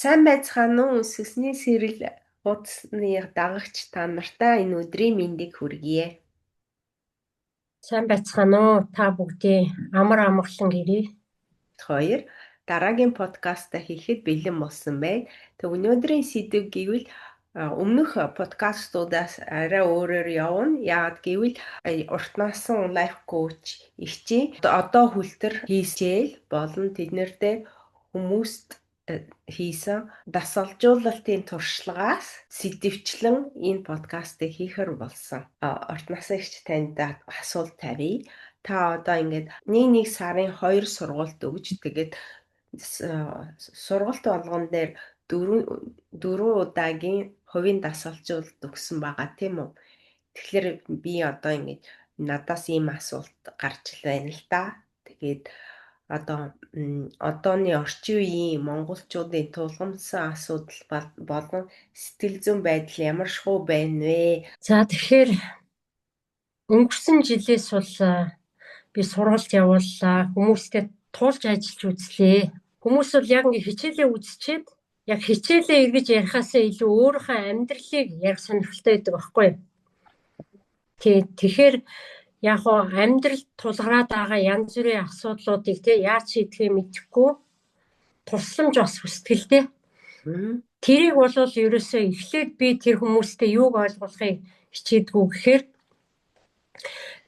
Сайн байцгаана уу? Сүсний сэрэл хуудасны дагагч та нартай энэ өдрийн мэндийг хүргье. Сайн байцгаана уу? Та бүгдээ амар амгалан гэрээ. Хоёр дараагийн подкастаа хийхэд бэлэн болсон байна. Тэг өнөөдрийн сэдэв гэвэл өмнөх подкастуудаас арай өөрөөр явна. Яагаад гэвэл урт насан лайф коуч ихчийн одоо хүлтэр хийсэл болон тэднэртэй хүмүүст хийсэн дасгалжуулалтын туршлагаас сэдэвчлэн энэ подкастыг хийхэр болсон. Орт насны ихч танд асуулт тавья. Та одоо ингээд нэг сарын 2 сургалт өгж тэгээд сургалт болгон дээр 4 удаагийн хувийн дасгалжуулалт өгсөн байгаа тийм үү? Тэгэхээр би одоо ингээд надаас ийм асуулт гарч байна л да. Тэгээд одооны орчин үеийн монголчуудын тулгамдсан асуудал болон сэтгэл зүйн байдал ямар шахуу байна вэ? За тэгэхээр өнгөрсөн жилээс бол би сургалт явууллаа. Хүмүүстэй туулж ажиллаж үзлээ. Хүмүүс бол яг ингэ хичээлээ үзчихэд яг хичээлээ эргэж ярихаасаа илүү өөрийнхөө амьдралыг ярих сонирхолтой байдаг байхгүй юу? Тэгэхээр яг амьдрал тулгараад байгаа янз бүрийн асуудлуудыг яаж шийдэхээ мэдэхгүй тусламж бас хүсдэгтэй. Тэрийг бол ерөөсөө эхлээд би тэр хүмүүстэй юуг ойлгуулахыг хичээдгүү гэхээр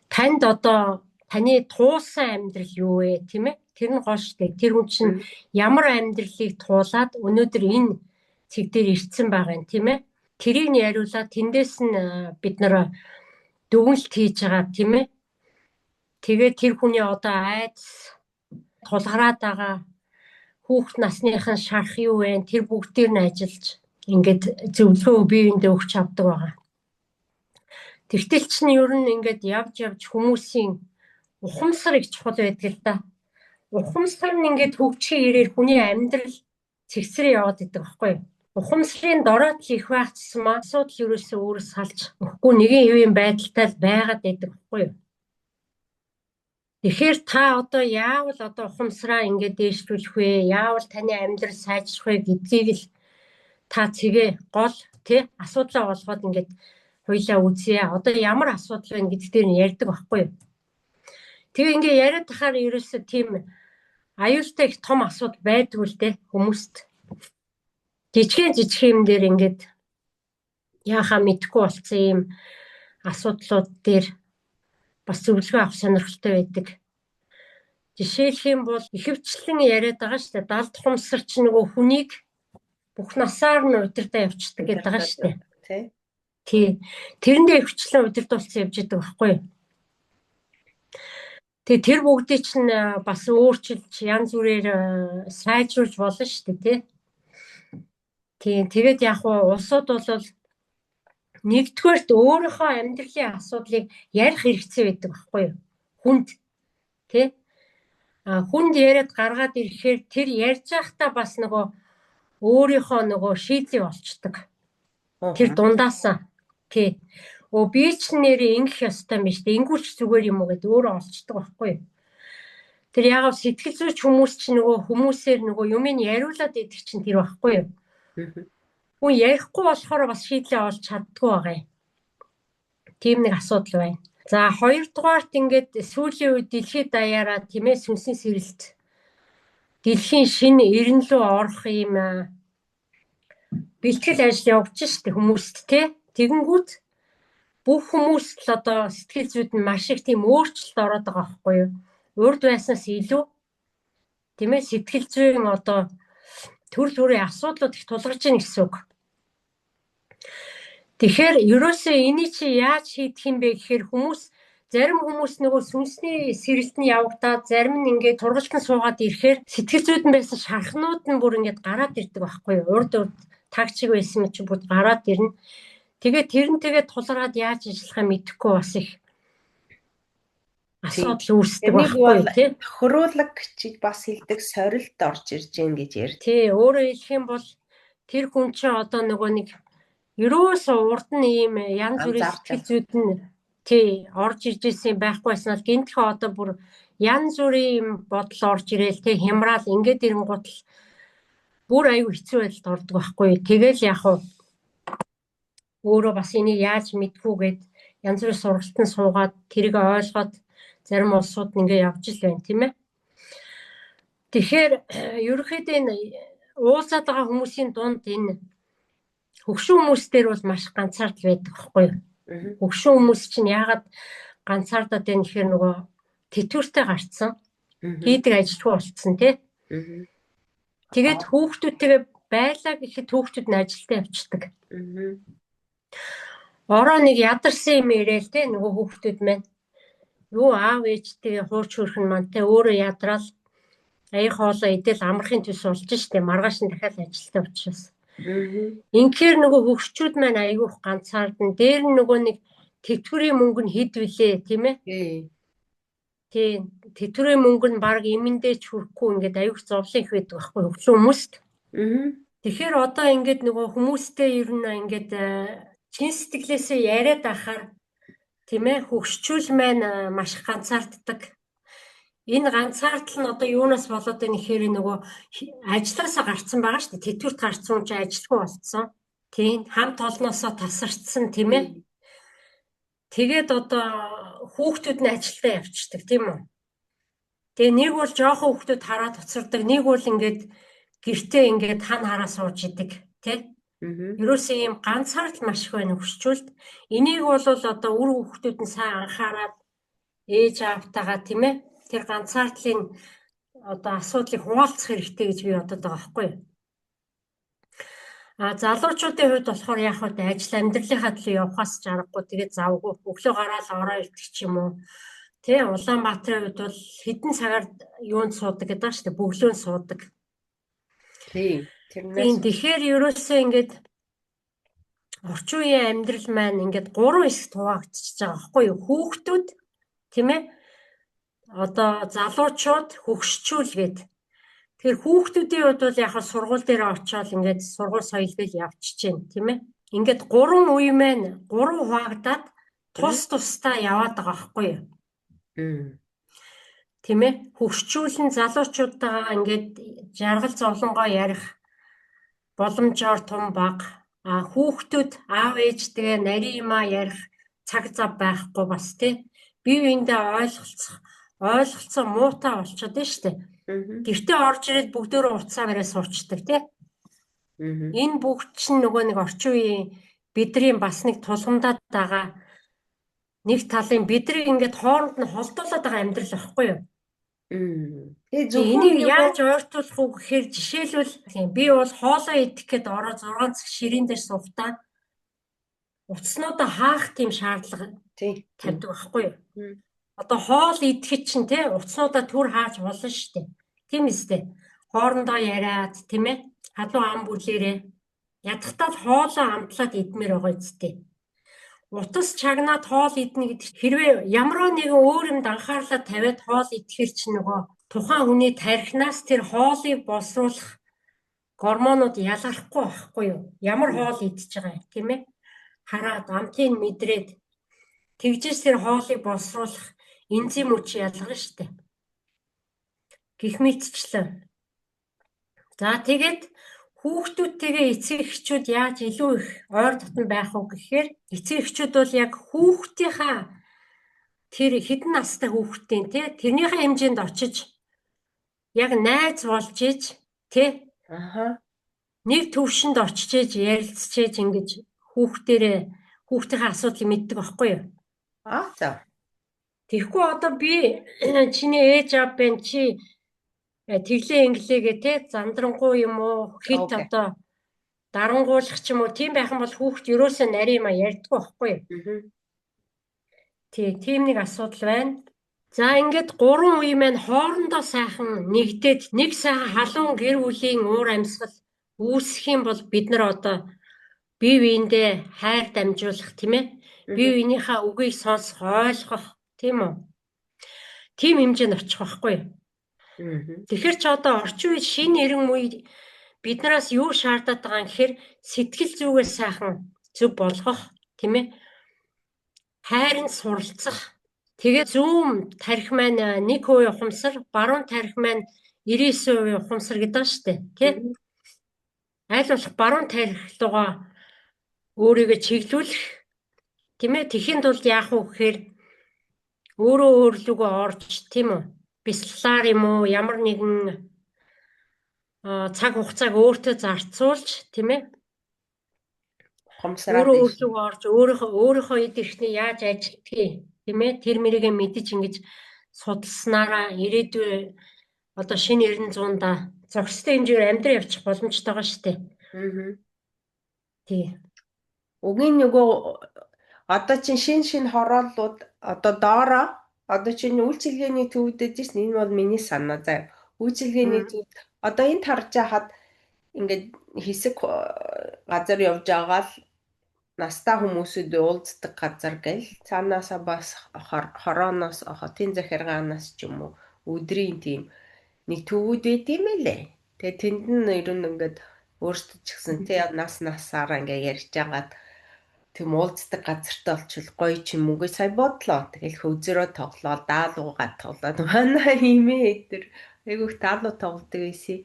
танд одоо таны туулсан амьдрал юу вэ тийм ээ? Тэр нь гол шүү дээ. Тэр хүн чинь ямар амьдралыг туулаад өнөөдөр энэ цэг дээр ирсэн байгаа юм тийм ээ? Тэрийг нь яриулаад тэндээс нь бид нэр дүгнэлт хийж байгаа тийм ээ? Тэгээд тэр хүний одоо айдас тулгараад байгаа хүүхэд насныхан шарах юу вэ? Тэр бүгдээр нь ажиллаж ингээд зөвлөгөө бие биендээ өгч авдаг байгаа. Тэгтэл чинь ер нь ингээд явж хүмүүсийн ухамсар их чухал байдаг л да. Ухамсар нь ингээд хөгжих ирээр хүний амьдрал цэгцрээ яваад идэг байхгүй юу? Ухамсарын дороод л их байх тусмаа асуудал ерөөсөө өөрөөс салж өгөхгүй нэгэн хэвийн байдалтай л байгаад байдаг байхгүй юу? Тэгэхээр та одоо яавал одоо ухамсараа ингээд дээшлүүлэх вэ? Яавал таны амьдрал сайжрах вэ гэдгийг л та цэгээ гол асуудлаа болгоод ингээд хоёлаа үзье. Одоо ямар асуудал вэ гэдэг дээр нь ярьдаг байхгүй юу? Тэгээ ингээд яриад тахаар ерөөсөө тийм аюултай их том асуудал байдгүй л дээ хүмүүст. Жижиг юм дээр ингээд яахаа мэдэхгүй болсон юм асуудлууд дээр бас зөвлөгөө авах сонирхолтой байдаг. Жишээлх юм бол ихэвчлэн яриад байгаа шүү дээ. Далд ухамсар ч нөгөө хүнийг бүх насаар нь удирдаа явчихдаг гэдэг байгаа шүү дээ. Тий. Тэрэндээ ихэвчлэн удирдуулсан явж идэг байхгүй юу? Тэгээ тэр бүгдийг чинь бас өөрчилж янз бүрээр сайжруулж болно шүү дээ, тий. Тэгээд яг улсууд бол нэгдүгээрт өөрийнхөө амьдралын асуудлыг ярих хэрэгцээ байдаг байхгүй юу? Хүнд тий. Хүнд яриад гаргаад ирэхээр тэр ярьж байхдаа бас нөгөө өөрийнхөө шийдлийг олцдог. Тэр дундаасаа тий. Би ч нэрээ ингэх ёстой юм биш үү? Ингүүч зүгээр юм уу гэдээ өөрөө олцдог байхгүй юу? Тэр яагаад сэтгэл зүйч хүмүүс чинь хүмүүсээр юмыг яриулаад идэх чинь тэр байхгүй юу? Хүн ярихгүй болохоор бас шийдлээ олж чаддгүй байгаа юм. Тийм нэг асуудал байна. За хоёрдугаарт ингээд сүүлийн үед дэлхийд даяараа тийм ээ сүнсний сэрэлт дэлхийн шинэ эрен рүү орох юм бэлтгэл ажил явуулж штэ хүмүүст тий. Тэгэнгүүт бүх хүмүүст л одоо сэтгэл зүйд нь маш их тийм өөрчлөлт ороод байгаа байхгүй юу? Урд байснаас илүү тийм ээ сэтгэл зүйн одоо төр төрийн асуудлууд их тулгарч ийн гэсэн үг. Тэгэхээр ерөөсөө энийг чи яаж шийдэх юм бэ гэхээр зарим хүмүүс сүнсний сэрэлт нь явагдаад зарим нь ингээд тургалтан суугаад ирэхээр сэтгэл зүйд нь байсан шархнууд нь бүр ингээд гараад ирдэг байхгүй юу? Урд тагчиг байсан ч бүр гараад ирнэ. Тэгээд тулгараад яаж ажиллахаа мэдэхгүй бас их асуудал үүсдэг байхгүй юу тий? Тохируулаг чиг бас хэлдэг сорилт орж ирж гин гэж ярьд. Тий, өөрөөр хэлэх юм бол тэр хүн чинь одоо нэг ерөөсөө урд нь ийм янз бүрийн сэтгэл зүйд нь тий орж ирж ирсэн байхгүй байсан бол гинтхэн одоо бүр янз бүрийн бодол орж ирээл тий хямраал ингээд ирэнгуут л бүр аюу хэцүү байдалд ордог байхгүй. Тэгэл яг уу өөрөө бас энийг яаж мэдхүүгээд янз бүрийн сургалтанд суугаад тэрийг ойлгоод зарим улсууд нь ингээ явж л байна тийм ээ. Тэгэхээр ерөнхийдөө энэ уулзаад байгаа хүмүүсийн дунд энэ хөгшин хүмүүстээр бол маш ганцаардл байдаг байхгүй юу? Хөгшин хүмүүс чинь яагаад ганцаардаад байна гэхээр нөгөө тэтгэвртэй гарцсан. Хийдэг ажилтгүй болцсон тий. Тэгээд хүүхдүүдтэйгээ байлаа гэхэд хүүхдүүд нь ажилдаа явчихдаг. Ороо нэг ядарсан юм ирээл тий нөгөө хүүхдүүд маань юу аав ээжтэйгээ хууч хөрхөн мантай өөрөө ядраал аяг хоолоо идэл амархын төс болж штэ маргааш нь дахиад ажилдаа очиос. Инхээр нөгөө хөгшчүүд маань аягүйх ганцаардан дээр нь нөгөө нэг тэтгэврийн мөнгө нь хэд вүлээ тийм ээ? Тийм. Тэтгэврийн мөнгө нь баг эмэндээ ч хүрэхгүй ингээд аягүйх зовлон их байдаг байхгүй хөгшин хүмүүст. Тэгэхээр одоо ингээд нөгөө хүмүүстэй ер нь ингээд чин сэтгэлээсээ яриад ахаар тийм ээ хөгшчүүл маань маш ганцаарддаг. Энэ ганцаардал нь одоо юунаас болоод байна гэхээр нөгөө ажилласаа гарцсан байгаа шүү дээ. Тэтгэврт гарцсан хүн чинь ажилгүй болцсон. Тийм хамт олноосоо тасарчсан тийм ээ. Тэгээд одоо хүүхдүүд нь ажилдаа явчихдаг тийм үү. Тэгээ нэг бол жоохон хүүхдүүд хараад уцардаг, нэг бол ингээд гэртээ ингээд хан хараа сууж идэг тийм. Ерөөсөө ийм ганцаардал маш их байна хөгшчүүлд. Энийг бол одоо үр хүүхдүүд нь сайн анхаарад ээж аавтайгаа тийм ээ. Тэр ганцаардлын одоо асуудлыг хуваалцах хэрэгтэй гэж би бодод байгаа байхгүй юу. Залуучуудын хувьд болохоор яг хөө ажил амьдралынхаа төлөө явахаас ч аргагүй тэгээд завгүй өглөө гараад ороо ирдэг ч юм уу. Тэ Улаанбаатарын хувьд бол хэдэн цагаар юунд суудаг гэдэг ба штэ бөглөөнд суудаг. Тийм. Тэгэхээр ерөөсөө ингээд орчин үеийн амьдрал маань ингээд 3 хэсэгт хуваагдчихж байгаа байхгүй юу. Хүүхдүүд тийм ээ. Одоо залуучууд хөгшчүүл гээд. Тэгэхээр хүүхдүүдийн хувьд бол яг сургууль дээр очиод ингээд сургууль соёлбол явчихж байна тийм ээ. Ингээд 3 үе маань 3 хуваагдаад тус тусдаа яваад байгаа байхгүй юу. Тийм ээ. Хөгшчүүл нь залуучуудаа ингээд жаргал зовлонгоо ярих боломжоор том баг. Хүүхдүүд аав ээжтэйгээ нарийн юмаа ярих цаг зав байхгүй бас тий. Бие биендээ ойлголцоо муутай болчиход байна шүү дээ. Гэртээ орж ирээд бүгдөө уцаа барай суучдаг тий. Энэ бүгд чинь нөгөө нэг орчин үеийн бидний бас нэг тулгамдаад байгаа нэг талын бидний ингээд хооронд нь холдуулаад байгаа амьдрал байхгүй юу? Энийг яаж ойртуулах уу гэхээр жишээлбэл би бол хоолоо идэх гээд ороо 6 цаг ширээн дээр суухдаа утаснуудаа хаах тийм шаардлага тавьдаг байхгүй юу? Одоо хоол идэхэд чинь те утаснуудаа түр хааж болно шүү дээ. Тийм үстэй. Хоорондоо яриад тийм ээ. Халуун ам бүлээрээ ядахтаа хоолоо амтлаад идмээр байгаа үстэй. Утас чагнаад хоол идэнэ гэдэг хэрвээ ямар нэгэн өөр юмд анхаарлаа тавиад хоол идэхэр чинь нөгөө тухайн хүний тархинаас тэр хоолыг боловсруулах гормонууд ялгархгүй байхгүй юу? Ямар хоол идэж байгаа юм тийм ээ? Хараад амтыг мэдрээд тэгжээс тэр хоолыг боловсруулах энзим хүч ялгарна шүү дээ. Гэх мэтчлэн. За тэгээд хүүхдүүдтэйгээ эцэг эхчүүд яаж илүү их ойр дотн байх вэ гэхээр эцэг эхчүүд бол яг хүүхдийнхаа тэр хэдэн настай хүүхдийн тий тэрнийхээ хэмжээнд очиж яг найз болж иж тий нэг төвшөнд очиж иж ярилцчээж ингэж хүүхдийнхээ асуудлыг мэддэг байхгүй юу? За. Тэгэхгүй одоо би чиний ээж аав байна чи тэглээ инглээгээ те зандрангуй юм уу хит одоо дарангуулах ч юм уу тийм байх юм бол хүүхд ерөөсөө нарийн юм ярьдаггүй байхгүй юу? Тийм нэг асуудал байна. За ингээд 3 үе маань хоорондоо сайхан нэгдээд нэг сайхан халуун гэр бүлийн уур амьсгал үүсэх юм бол бид нар одоо бие биендээ хайр дамжуулах тийм ээ. Бие биенийхээ үгийг сонсох, ойлгох тийм үү? Тийм хэмжээнд очих байхгүй юу? Тэгэхээр ч одоо орчин үед шинэ эрен үе биднээс юу шаардаад байгаа юм гэхээр сэтгэл зүгээ сайхан зөв болгох тийм ээ. Хайрын суралцах. Тэгээд зүүн тархи маань 1% ухамсар, баруун тархи маань 99% ухамсар гэдэг ба штэ тий. аль болох баруун тархилуугаа өөрийгөө чиглүүлэх, тийм ээ, тэхийн тулд яах вэ гэхээр өөрөө өөрлөгөө орж, тийм үү, бясалгалаар юм уу, ямар нэгэн цаг хугацааг өөртөө зарцуулж, тийм ээ, Хомсраад өөрөө иш. өөрлөгөө орж, өөрийнхөө эд эрхний яаж ажилтгийг, тийм ээ, тэр мэрийгээ мэдэж ингэж судалснараа ирээдүйн одоо шинэ 900-д зохистой хэмжээгээр амьдран явчих боломжтой байгаа шүү дээ. Тий. Угийн нөгөө одоо чинь шин хорооллууд одоо доороо одоо чинь үйлчилгээний төвдөж шин энэ бол миний санаа заяа. Үйлчилгээний төв одоо энд харж байхад ингээд хэсэг газар явж байгаа л настай хүмүүсүүд уулздаг газар гэл цаанаасаа бас хорооноос хотын захиргаанаас ч юм уу өдрийн тийм нэг төвүүд байт юм элэ. Тэгээ тэнд нь ер нь ингээд өөрсдөд ч гэсэн тий насаараа ингээд ярьж байгаад тийм уулздаг газартай олчвол гоё ч юм уу гэж сая бодлоо. Тэгэл хөвзөрөө тоглоо, даалуугаа тоглоод манай химээ тэр айгүйх даалуу тоглодог байсан.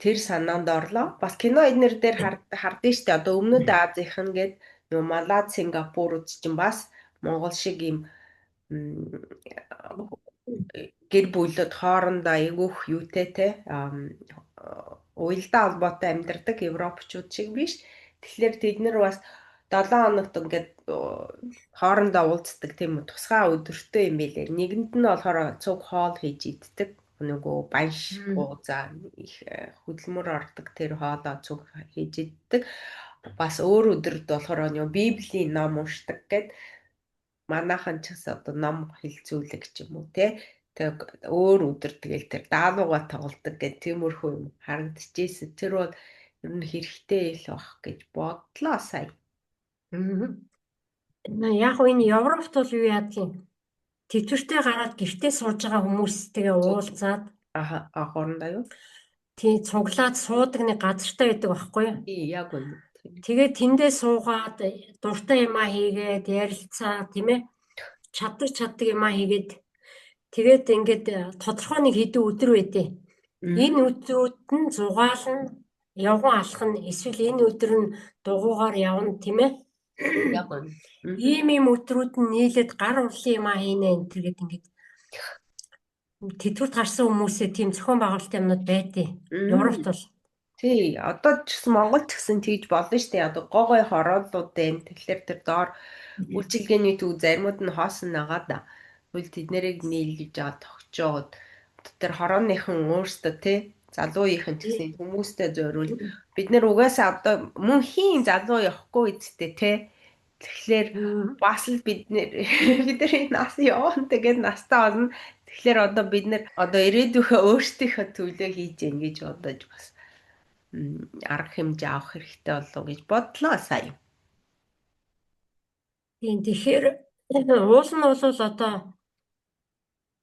Тэр санаанд орлоо. Бас кино эднэр дээр хардсан штэ. Одоо Өмнөд Азийнхан гээд нөгөө Малайз, Сингапурууд чинь бас Монгол шиг юм гэр бүлүүд хоорондоо айгүйх юутэй те уялдаа холбоотой амьдардаг европчууд шиг биш. Тэгэхээр тэд нар бас 7 хоногт ингээд хоорондоо уулздаг тийм үү тусгай өдөртөө юм билээ. Нэгэнд нь болохоор цуг хоол хийж иддэг. Нөгөө банш гуузаа их хөдөлмөр ордог тэр хоолоо цуг хийж иддэг. Бас өөр өдрөд болохоор нөгөө Библийн ном уншдаг гэд манайхан ч гэсэн одоо ном хэлцүүлэг ч юм уу те. Тэг өөр өдөр тэгэл тэр даалууга тоглодог гэх тиймэрхүү юм харагдчихсэн. Тэр бол ер нь хэрэгтэй л байх гэж бодлоо сая. Яг энэ Европт бол юу яадгийн тэтгэвртэй гараад гэртээ сууж байгаа хүмүүстэйгээ уулзаад хоорондоо юу? Тий цуглаад суудаг нэг газартай байдаг байхгүй юу? Яг үнэ. Тэгээд тэндээ суугаад дуртай юмаа хийгээд ярилцаа тийм ээ чаддаг юмаа хийгээд тэгээд ингээд тодорхой нэг хэдэн өдөр байдээ. Энэ өдрүүд нь зугаална, явган алхах нь эсвэл энэ өдөр нь дугуйгаар явна тийм ээ. Яг үнэ. Ийм өдрүүд нь нийлээд гар урлын юмаа хийнэ энэ тэгээд ингээд тэтгэврт гарсан хүмүүсээ тийм зохион байгуулалтын юмнууд байдیں۔ Европт бол тий, одоо ч гэсэн Монголд ч гэсэн тэгж болно шүү дээ. Одоо гой хорооллууд байна. Тэгэхээр тэр доор үйлчилгээний төв заримуд нь хоосон байгаа да. Тэгвэл тэд нэрийг нийлж аваад тогтчоод тэр хорооныхан өөртөө тий залууийнхан ч гэсэн хүмүүстэй зориул. Бид нэр угаасаа одоо мөн хийн залуу явахгүй үсттэй тий. Тэгэхээр бас л бидний нас явна тэгээд настай болно. Тэгэхээр одоо бид нэр одоо ирээдүйнхөө өөрсдийнхөө төлөө хийж гин гэж бодож бас арга хэмжээ авах хэрэгтэй болов гэж бодлоо сая. Тийм тэгэхээр уул нь бол одоо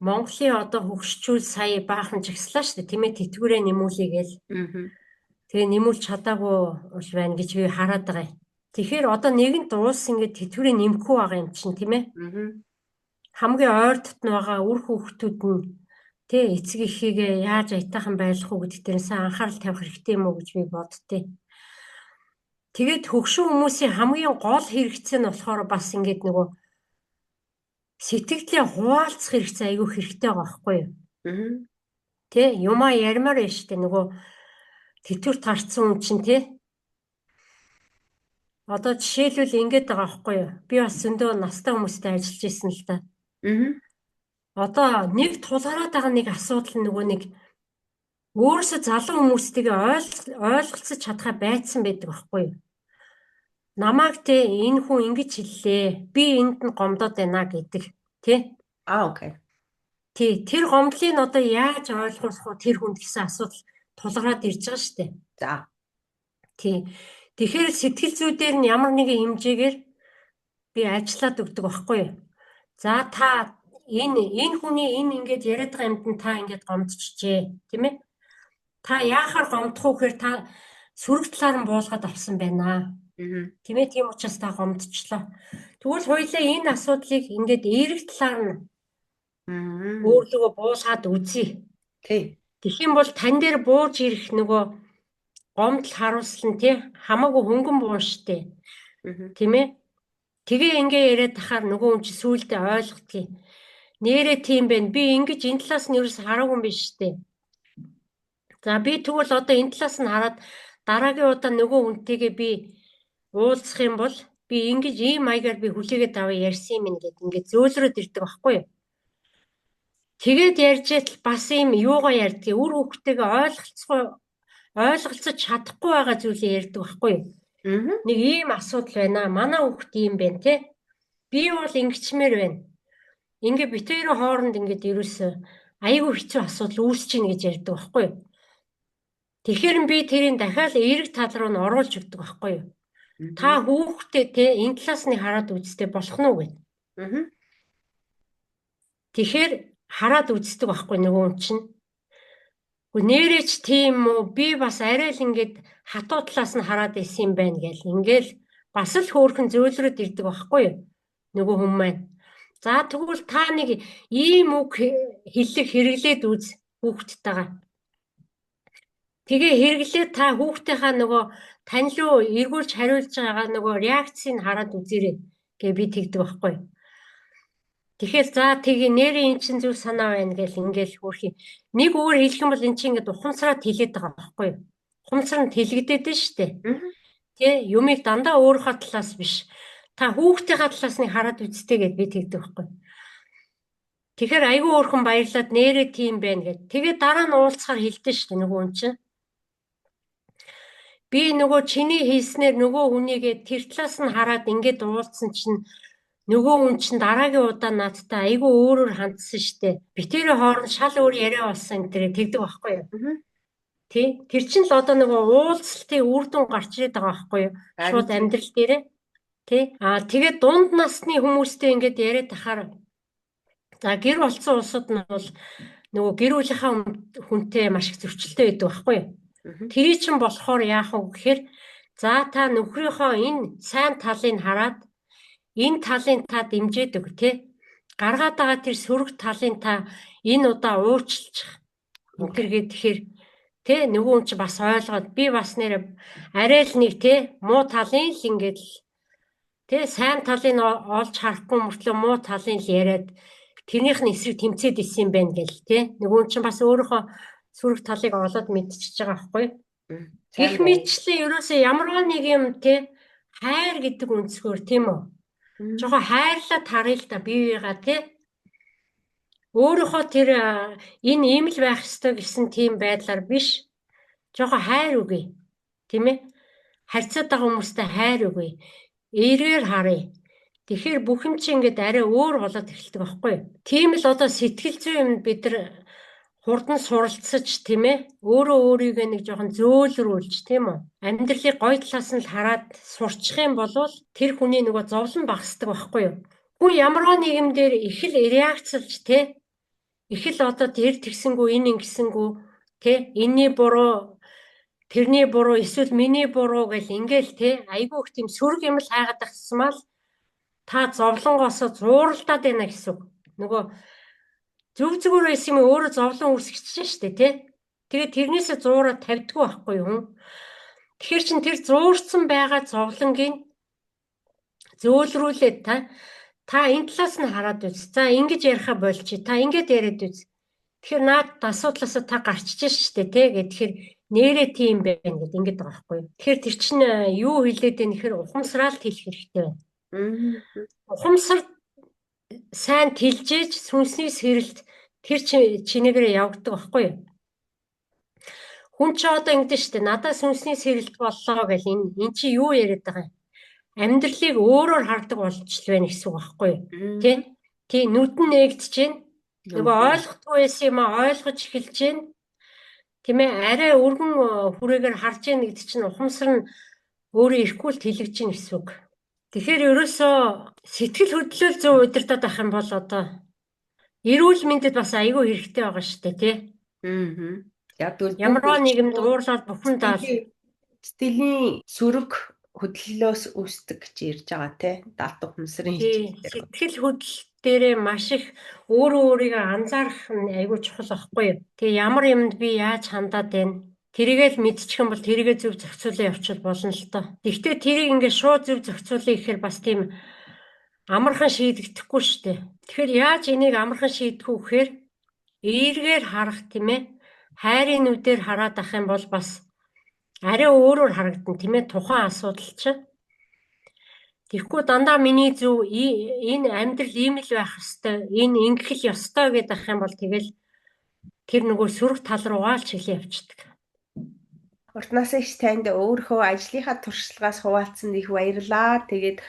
Монголын одоо хөгшчүүл сая баахан жагслаа шүү дээ тийм ээ тэтгэврээ нэмүүлээгээл. Тэгээ нэмүүлж чадаагүй бол байна гэж би хараад байгаа юм. Тэгэхээр одоо нэгэнт уус ингээд тэтгэврээ нэмэхгүй байгаа юм чинь тийм ээ. Хамгийн ойр дотн байгаа үр хүүхдүүд нь тий эцэг эхийгээ яаж аятайхан байлгах уу гэдэг дээрээс анхаарал тавих хэрэгтэй юм уу гэж би боддتي. Тэгээд хөгшин хүмүүсийн хамгийн гол хэрэгцээ нь болохоор бас ингээд нөгөө сэтгэлдээ хуваалцах хэрэгцээ айгүй хэрэгтэй байгаа байхгүй юу? Тэ юмаа ярмаар байна шүү дээ нөгөө тэтгэврт гарцсан хүн чинь тий. Одоо жишээлбэл ингэж байгаа байхгүй юу? Би бас зөндөө настай хүмүүстэй ажиллаж ирсэн л да. Одоо нэг тулгараад байгаа нэг асуудал нөгөө нэг өөрөөсөө залуу хүмүүстэйгээ ойлголцож чадхаа байцсан байдаг байхгүй юу? Намайг те энэ хүн ингэж хэллээ. Би энд нь гомдоод байна гэдэг тий. Окей. Тий тэр гомдлыг одоо яаж ойлгох вэ тэр хүнд гэсэн асуудал тулгараад ирж байгаа шүү дээ. За. Тий. Тэгэхээр сэтгэл зүйдээр нь ямар нэгэн хэмжээгээр би ажиллаад өгдөг байхгүй юу? За та энэ хүний энэ ингэж яриад байгаа юмд нь та ингэж гомдчихжээ тийм ээ? Та яахаар гомдох вэ гэхээр та сөрөг талаар нь буулгаад авсан байна. Тийм ээ тийм учраас та гомдчихлоо. Тэгвэл хоёулаа энэ асуудлыг ингээд эерэг талаар нь өөрлөгөө буулгаад үзье. Тий. Тэгэх юм бол тань дээр бууж ирэх нөгөө гомдол харуулсан тий хамаагүй хөнгөн буун штэ. Тийм ээ. Тэгээ ингээ яриад тахаар нөгөө хүн чи сүулдэ ойлгохгүй. Нэрээ тийм байна. Би ингэж энэ талаас нь ерөөс хараагүй юм биш штэ. За би тэгвэл одоо энэ талаас нь хараад дараагийн удаа нөгөө хүнтэйгээ би уулзах юм бол би ингэж ийм маягаар би хүлээгээд аваа ярьсан юм ингээд ингээд зөөлрөөд ирдэг байхгүй юу? Тэгээд ярьжээл бас ийм юугаа ярьдгийг үр хөвгтэйгээ ойлголцож чадахгүй байгаа зүйлээ ярьдаг байхгүй юу? Нэг ийм асуудал байна. Манай хөвгт ийм байна те. Би бол ингэчмээр байна. Ингээ бит хоёрын хооронд ингээд ерөөсөө айгүй хэцүү асуудал үүсэж гин гэж ярьдаг байхгүй юу? Тэгэхээр би тэрийг дахиад эерэг тал руу нь оруулж өгдөг байхгүй юу? Та хүүхдээ те энэ талаас нь хараад үзтээ болох нь уу гэд. Тэгэхээр хараад үздэг байхгүй нөгөө хүн чинь. Нэрэж тийм үү би бас арай л ингээд хатуу талаас нь хараад исэн юм байна гэл. Ингээл бас л хөөрхөн зөөлрөд ирдэг байхгүй юу? Нөгөө хүн маань. За тэгвэл та нэг ийм үг хэллэг хэрэглээд үз хүүхдтэйгээ. Тэгээ хэрэглээд та хүүхдийнхаа нөгөө тань руу эргүүлж хариулж байгаа нөгөө реакцийг хараад үзээрэй гэ би тэгдэг байхгүй. Тэгэхээр за тэгээ нэрээ эн чин зүг санаа байна гэл ингээл хөрхи. Нэг өөр хэлэх юм бол эн чин ингээд ухамсараад хэлээд байгаа байхгүй. Ухамсар нь тэлэгдээд нь штэ. Тэ юмыг дандаа өөрийнхөө талаас биш. Та хүүхдийнхаа талаас нь хараад үзтээ гэд би тэгдэг байхгүй. Тэгэхээр айгүй өөрхөн баярлаад нэрээ тийм байна гэд. Тэгээ дараа нь уулзахаар хэлдэг штэ нөгөө хүн чинь. Би нөгөө чиний хийснээр нөгөө хүнийгээ тэр талаас нь хараад ингээд уулзсан чинь нөгөө хүн чинь дараагийн удаа надтай айгүй өөрөөр хандсан штэ. Битэрийн хооронд шал өөр яриа болсон энэ тэгдэг байхгүй юу? Тий. Тэр чинь л одоо нөгөө уулзалтын үр дүн гарч ирээд байгаа байхгүй юу? Шууд амьдрал дээрээ. Тий. Тэгээд дунд насны хүмүүстэй ингээд яриад тахаар за гэр болцсон улсууд нь бол нөгөө гэр бүлийнхаа хүнтэй маш их зөрчилтэй байдаг байхгүй юу? Тэрий чинь болохоор яах вэ гэхээр за та нөхрийнхөө энэ сайн талыг хараад энэ талын та дэмжиж өг тий. Гаргаад байгаа тэр сөрөг талын та энэ удаа уучлчих. Энтергээд тэгэхээр тий нөгөө хүн чи бас ойлгоод би бас нэр арай л нэг тий муу талын л ингээд тий сайн талыг олж харахгүй мөртлөө муу талын л яриад тэрнийх нь эсрэг тэмцээд исэн юм байна гэл тий. Нөгөө хүн чи бас өөрийнхөө сөрөг талыг олоод мэдчихэж байгаа байхгүй. Гэх мэтчлэн ерөөсөө ямарваа нэг юм тий хайр гэдэг өнцгөр тийм үү. Жохоо хайрлаад харъя л да биеийгаа тий. Өөрийнхөө тэр энэ ийм л байх ёстой гэсэн тийм байдлаар биш. Жохоо хайр үгүй. Тийм ээ. Харьцаад байгаа хүмүүстэй хайр үгүй. Эргээр харъя. Тэгэхээр бүх юм чи ингээд арай өөр болоод эхэлдэг байхгүй. Тийм л одоо сэтгэл зүйн юм бид нар хурдан суралцаж тийм ээ. Өөрөө өөрийгөө нэг жоохон зөөлрүүлж тийм үү. Амьдралыг гой талаас нь л хараад сурчих юм бол тэр хүний нөгөө зовлон багасдаг байхгүй юу. Хүн ямарваа нэг юм дээр их л реакцлж тий. Их л одоо тэр тэгсэнгүү энэ ингэсэнгүү тий. Энийний буруу тэрний буруу эсвэл миний буруу гэл ингээл тий. Айгүй их тийм сөрөг юм л хайгаад ахсмал та зовлонгоосоо зууралдаад байна гэсэн үг. Нөгөө зүг зүгээр байсан юм өөрөө зовлон үүсгэж штэ тий. Тэгээд тэрнээсээ зуураад тавьдгүй байхгүй юу. Тэгэхээр чин тэр зуурсан байгаа зовлонгийн зөөлрүүлээд та энэ талаас нь хараад үз. За ингэж яриха болчих. Та ингэж яриад үз. Тэгэхээр наад асуудлаасаа та гарчиж штэ тий. Тэгэхээр нэрээ тийм байна гэд ингэж байгаа байхгүй юу. Тэгэхээр тэр чинь юу хэлээд байна гэхээр ухамсараалт хэлэх хэрэгтэй байна. Ухамсар сайн тэлжээж сүнсний сэрэлт тэр чинээгээр явагддаг байхгүй юу? Хүн ч одоо ингэдэж штэ надад сүнсний сэрэлт боллоо гэл энэ чи юу яриад байгаа юм? Амьдралыг өөрөөр хардаг болчихл байна гэсэн үг байхгүй юу? Тий нүд нь нээгдэж байна. Нөгөө ойлгохгүй байсан юм ойлгож эхэлж байна. Тийм ээ арай өргөн хүрээгээр харж яах гэдэг чинь ухамсар нь өөрөө ирэхгүй л тэлэгж гин гэсэн үг. Тэгэхээр ерөөсөө сэтгэл хөдлөл зөв удирдах байх юм бол одоо эрүүл мэндэд бас айгүй хэрэгтэй байгаа шүү дээ тий. Ямар нэгэн дуурлал бүхэн даал сэтгэлийн сөрөг хөдлөлөөс үүсдэг гэж ярьж байгаа тий. Даалт ухамсарын сэтгэл хөдлөлт дээрээ маш их өөрөө өөрийгөө анзаарах нь айгүй чухал байхгүй юу? Тэгээ ямар юмд би яаж хандаад байна? Тэрийгээ л мэдчих юм бол тэрийгээ зөв зохицуулан явуул болно л доо. Гэхдээ тэрийг ингээд шууд зөв зохицуулъя гэхээр бас тийм амархан шийдэгдэхгүй шүү дээ. Тэгэхээр яаж энийг амархан шийдэх үү гэхээр эергээр харах тийм ээ. Хайрын нүдээр хараад ах юм бол бас арай өөрөөр харагдана тийм ээ тухайн асуудал чинь. Тэгэхгүй дандаа миний зөв энэ амьдрал ийм л байх ёстой, энэ ингэх л ёстой гэдэг ах юм бол тэгэл тэр нөгөө сөрөг тал руугаа л чиглэн явчихдаг. Уртнаас их танд өөрийнхөө ажлынхаа туршлагаас хуваалцсан их баярлаа. Тэгээд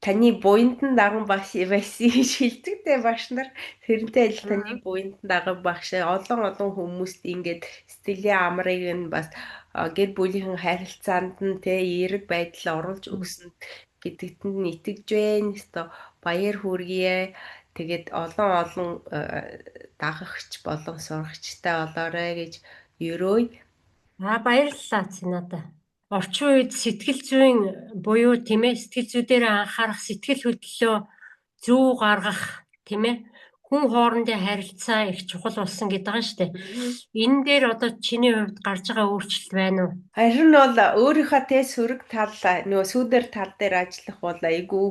таны буяндан даган багш байсан шилдэгтэй багш нар тэрнтэй адил таны буяндан даган багш олон хүмүүст ингээд сэтгэлийн амрыг нь бас гэр бүлийнхэн харилцаанд нь тэ эерэг байдал оруулж өгсөн гэдэгт нь итгэж байна. Өстой баяр хүргэе. Тэгээд олон дагагч болон сурагчтай болоорой гэж ерөөй. Баярлалаа Цэнада. Орчин үед сэтгэл зүйн буюу тийм ээ сэтгэл зүй дээр анхаарах, сэтгэл хөдлөлөө зөв гаргах тийм ээ хүн хоорондын харилцаа их чухал болсон гэдэг байгаа шүү дээ. Энэ дээр одоо чиний хувьд гарч байгаа өөрчлөлт байна уу? Харин бол өөрийнхөө тэ сөрөг тал нөгөө сүүдэр тал дээр ажиллах бол айгүй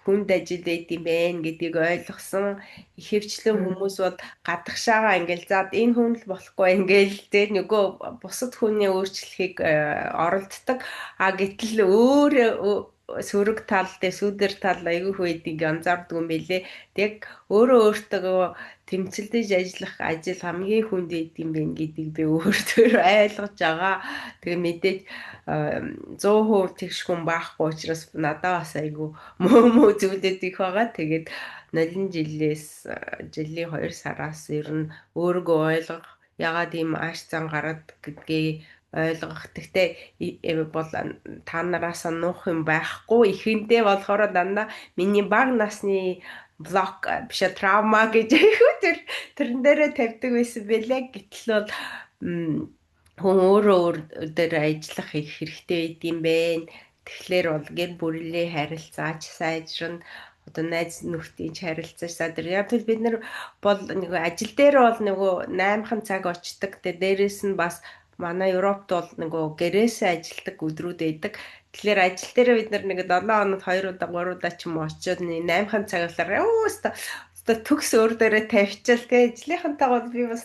хүнд ажил байд юм байна гэдгийг ойлгосон. Ихэвчлэн хүмүүс бол гадагшаага ингээл заад энэ хүн л болохгүй ингээл тэ нөгөө бусад хүний өөрчлөлийг оролддог. Гэтэл өөр сөрөг тал дээр сүүдэр тал айгүй хүйдийг анзаардаг юм билэ. Тэг өөрөө өөртөө тэмцэлдэж ажиллах ажил хамгийн хүнд байд юм байна гэдгийг би өөртөө ойлгож байгаа. Тэгээ мэдээж 100% тэгш хүн байхгүй учраас надад бас айгүй мөө зүйлүүд их байгаа. Тэгээд нулин жилийн 2 сараас ер нь өөрийгөө ойлгох ягаад ийм ааш зан гараад гэдгийг ойлгох. Гэхдээ бол та нараас нуух юм байхгүй. Ихэндээ болохоор дандаа миний бага насны блок биш травма гэж тэрэн дээрээ тавьдаг байсан байлээ. Гэтэл бол хүн өөр дээр ажиллах их хэрэгтэй байд юм байна. Тэгэхээр бол гэр бүлийн харилцаач сайжрна. Одоо найз нөхдийн харилцаач сайжрна. Яг л бид нар бол нэг ажил дээр бол нөгөө 8хан цаг очдог. Тэгээ дээрэс нь бас манай Европт бол нөгөө гэрээсээ ажилдаг өдрүүд байдаг. Тэгэхээр ажил дээр бид нар нэг 7 хоногт 2 удаа 3 удаа ч юм уу очиод 8хан цагаар төгс өөр дээрээ тавьчихал тэгээ ажлынхантаа бол би бас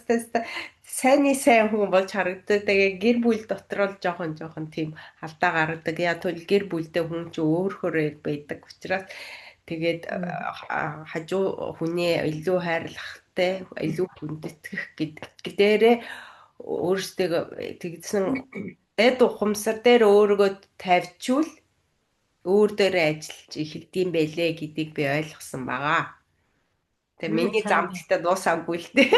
сайн хүн болж харагддаг. Тэгээ гэр бүл дотор л жоохон тийм алдаа гаргадаг. Яг бол гэр бүлдээ хүн ч өөрөөр байдаг учраас тэгээд хажуу хүнээ илүү хайрлахтай, илүү хүндэтгэх гэдгээрээ өөрсдөө тэгсэн эд ухамсар дээр өөрийгөө тавьчвал өөр дээрээ ажиллаж эхэлдэм байлээ гэдгийг би ойлгосон байгаа. Тэгээ миний замттай дуусаагүй л дээ.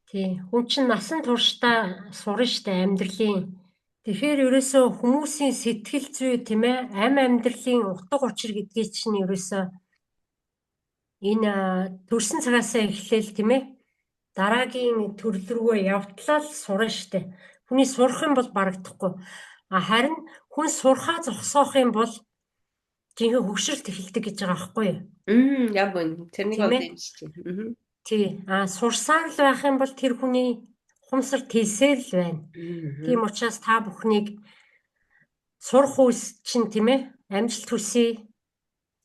Тий, хүн чинь насан туршдаа сурна штэ амьдралын. Тэгэхээр ерөөсөө хүмүүсийн сэтгэл зүй тийм ээ амьдралын утга учир гэдгийг чинь ерөөсөө энэ төрсэн цагаасаа эхлээл тийм ээ дараагийн төрөл рүүгээ явтлаа л сурна штэ. Хүний сурах юм бол барагдахгүй. Харин хүн сурхаа зогсоох юм бол жинхэнэ хөгшрөлт эхэлдэг гэж байгаа байхгүй юу? Яг үнэ. Тэрнийг бол дэмжиж байна. Тий. Сурсаар л байх юм бол тэр хүний ухамсар тэлсээр л байна. Тийм учраас та бүхнийг сурах үс чинь тийм ээ амжилт хүсье.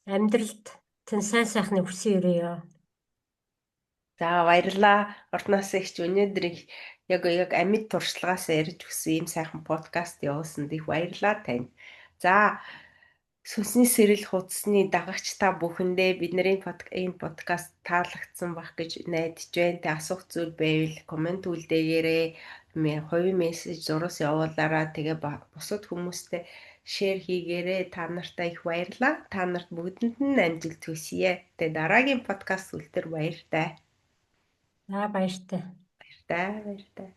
Амьдралд тэн сайн сайхны хүсье өрөөё. За баярлаа. Ордноос ихч өнөөдөр яг амьд туршлагаас ярьж өгсөн ийм сайхан подкаст явуулсанд их баярлаа тань. За сүнсний сэрэл хуудасны дагагч та бүхэндээ бидний энэ подкаст таалагдсан байх гэж найдаж байна. Тэ асуух зүйл байвал комент үлдээгээрэй. Хувийн мессеж зурус явуулаарай. Тэгээ бусад хүмүүстэй шеэр хийгээрэй. Та нартай их баярлаа. Та нарт бүгдэнд нь амжилт хүсье. Тэгээ дараагийн подкаст үлдэр баяртай. Баяртай. Баяртай.